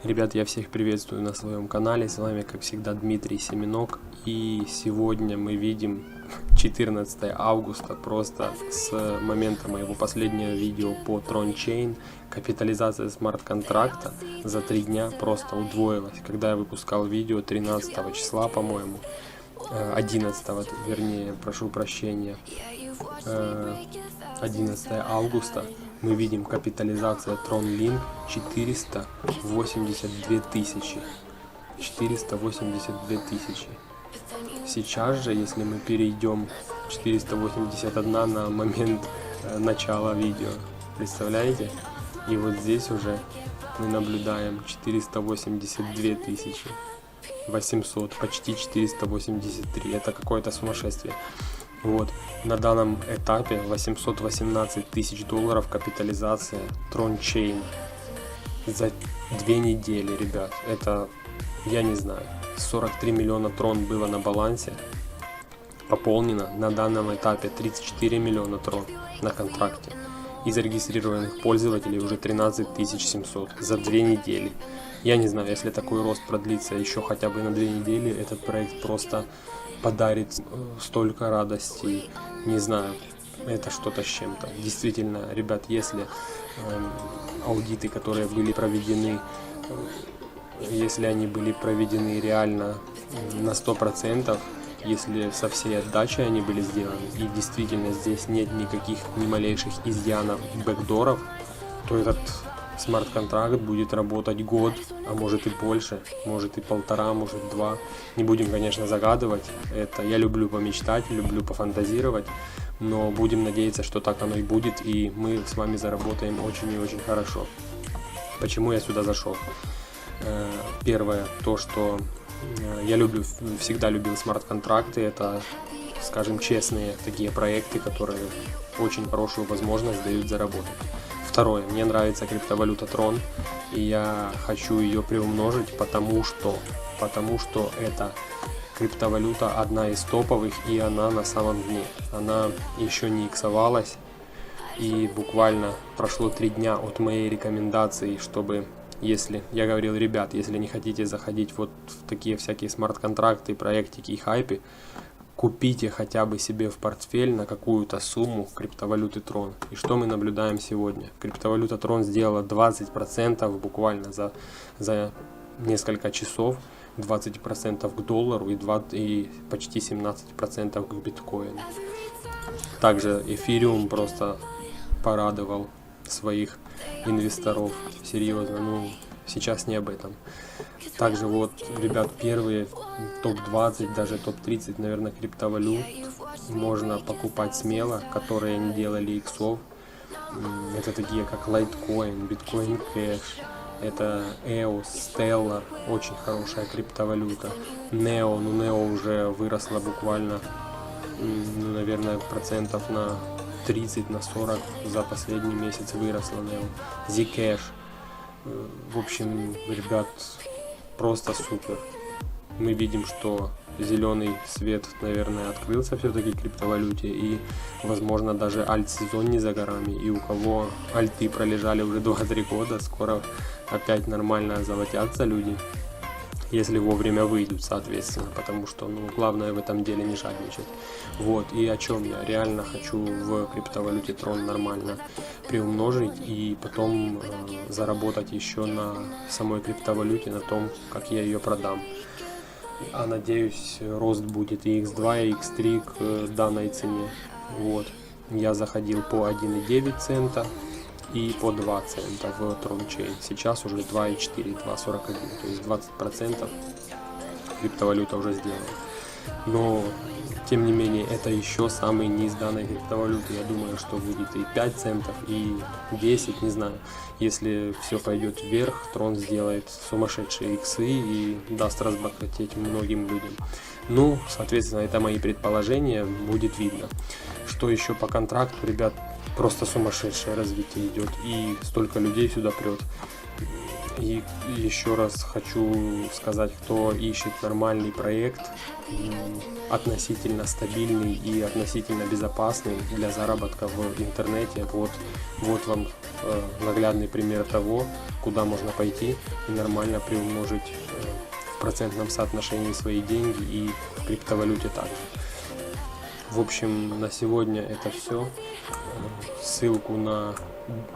Ребят, я всех приветствую на своем канале, с вами как всегда Дмитрий Семенок, и сегодня мы видим 14 августа, просто с момента моего последнего видео по Tron Chain, капитализация смарт-контракта за 3 дня просто удвоилась. Когда я выпускал видео 13 числа, по-моему, 11, вернее, прошу прощения, 11 августа, мы видим капитализация Tron Link 482 тысячи. 482 тысячи. Сейчас же, если мы перейдем 481 на момент начала видео, представляете? И вот здесь уже мы наблюдаем 482 тысячи 800, почти 483. Это какое-то сумасшествие. Вот, на данном этапе 818 тысяч долларов капитализация Tron Chain за 2 недели, ребят. Это, я не знаю, 43 миллиона трон было на балансе, пополнено на данном этапе 34 миллиона трон на контракте. И зарегистрированных пользователей уже 13 700 за 2 недели. Я не знаю, если такой рост продлится еще хотя бы на 2 недели, этот проект просто подарит столько радости, не знаю, это что-то с чем-то. Действительно, ребят, если аудиты, которые были проведены, если они были проведены реально на 100%, если со всей отдачей они были сделаны, и действительно здесь нет никаких ни малейших изъянов, бэкдоров, то этот смарт-контракт будет работать год, а может и больше, может и 1,5, может 2. Не будем, конечно, загадывать. Это я люблю помечтать, люблю пофантазировать, но будем надеяться, что так оно и будет, и мы с вами заработаем очень и очень хорошо. Почему я сюда зашел? Первое, то, что я всегда любил смарт-контракты. Это, скажем, честные такие проекты, которые очень хорошую возможность дают заработать. Второе, мне нравится криптовалюта Tron, и я хочу ее приумножить, потому что эта криптовалюта одна из топовых, и она на самом дне. Она еще не иксовалась, и буквально прошло 3 дня от моей рекомендации, чтобы, если, я говорил, ребят, если не хотите заходить вот в такие всякие смарт-контракты, проектики и хайпы, купите хотя бы себе в портфель на какую-то сумму криптовалюты Tron. И что мы наблюдаем сегодня? Криптовалюта Tron сделала 20% буквально за несколько часов, 20% к доллару и почти 17% к биткоину. Также эфириум просто порадовал своих инвесторов. Серьезно, сейчас не об этом. Также вот, ребят, первые топ-20, даже топ-30, наверное, криптовалют можно покупать смело, которые не делали иксов. Это такие как Litecoin, Bitcoin Cash, это EOS, Stellar, очень хорошая криптовалюта. Neo, Neo уже выросла буквально, наверное, процентов на 30, на 40 за последний месяц выросла Neo. Zcash. В общем, ребят, просто супер. Мы видим, что зеленый свет, наверное, открылся все-таки криптовалюте, и, возможно, даже альт-сезон не за горами. И у кого альты пролежали уже 2-3 года, скоро опять нормально золотятся люди, если вовремя выйдут, соответственно, потому что, главное в этом деле не жадничать. Вот, и о чем я реально хочу в криптовалюте Tron нормально приумножить и потом заработать еще на самой криптовалюте, на том, как я ее продам. А надеюсь, рост будет и x2, и x3 к данной цене. Вот, я заходил по 1,9 цента и по 2 цента в Tron Chain. Сейчас уже 2,4, 2,41, то есть 20% криптовалюта уже сделана. Но, тем не менее, это еще самый низ данной криптовалюты. Я думаю, что будет и 5 центов, и 10, не знаю. Если все пойдет вверх, Tron сделает сумасшедшие иксы и даст разбогатеть многим людям. Соответственно, это мои предположения, будет видно. Что еще по контракту, ребят, просто сумасшедшее развитие идет, и столько людей сюда прет. И еще раз хочу сказать, кто ищет нормальный проект, относительно стабильный и относительно безопасный для заработка в интернете, вот вам наглядный пример того, куда можно пойти и нормально приумножить в процентном соотношении свои деньги и в криптовалюте также. В общем, на сегодня это все. Ссылку на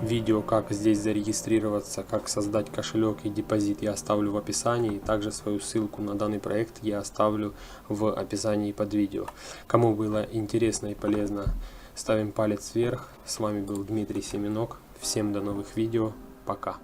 видео, как здесь зарегистрироваться, как создать кошелек и депозит, я оставлю в описании. Также свою ссылку на данный проект я оставлю в описании под видео. Кому было интересно и полезно, ставим палец вверх. С вами был Дмитрий Семенок. Всем до новых видео. Пока.